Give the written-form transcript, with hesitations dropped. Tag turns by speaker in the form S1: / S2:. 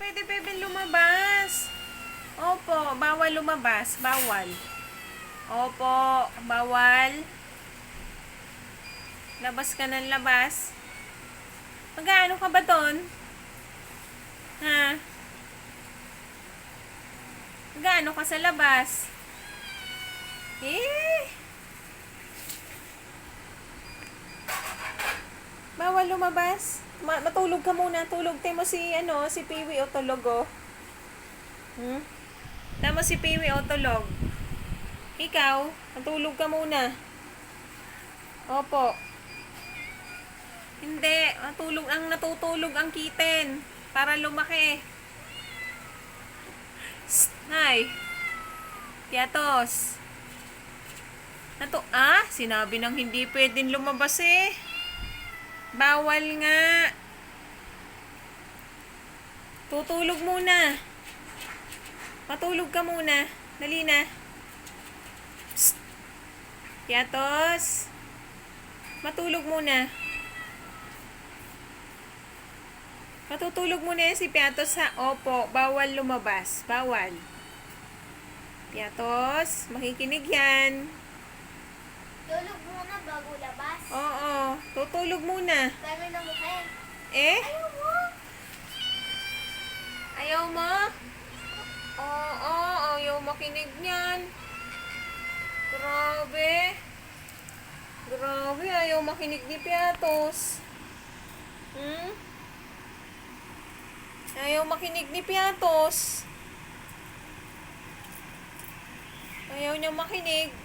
S1: pwede bebe lumabas. Opo, bawal lumabas. Bawal. Opo, bawal. Labas ka ng labas. Magkano ka ba doon? Ha? Magkano ka sa labas? Eh? Bawal lumabas. Matulog ka muna. Tulog tayo mo si Piwi o tulog o. Tama si Piwi o tulog. Ikaw, matulog ka muna. Opo. Hindi, natutulog ang kitten para lumaki. Hi. Tiatos. Sinabi nang hindi pwedeng lumabas eh. Bawal nga. Tutulog muna. Matulog ka muna. Dali na. Psst. Tiatos. Matulog muna. Matutulog muna yan si Piatos ha. Opo, bawal lumabas. Bawal. Piatos, makikinig yan.
S2: Tulog muna bago labas.
S1: Oo, tutulog muna.
S2: Kami na mukha.
S1: Eh?
S2: Ayaw mo.
S1: Ayaw mo? Oo, ayaw makinig niyan. Grabe. Grabe, ayaw makinig ni Piatos. Ayaw makinig ni Piatos. Ayaw niya makinig.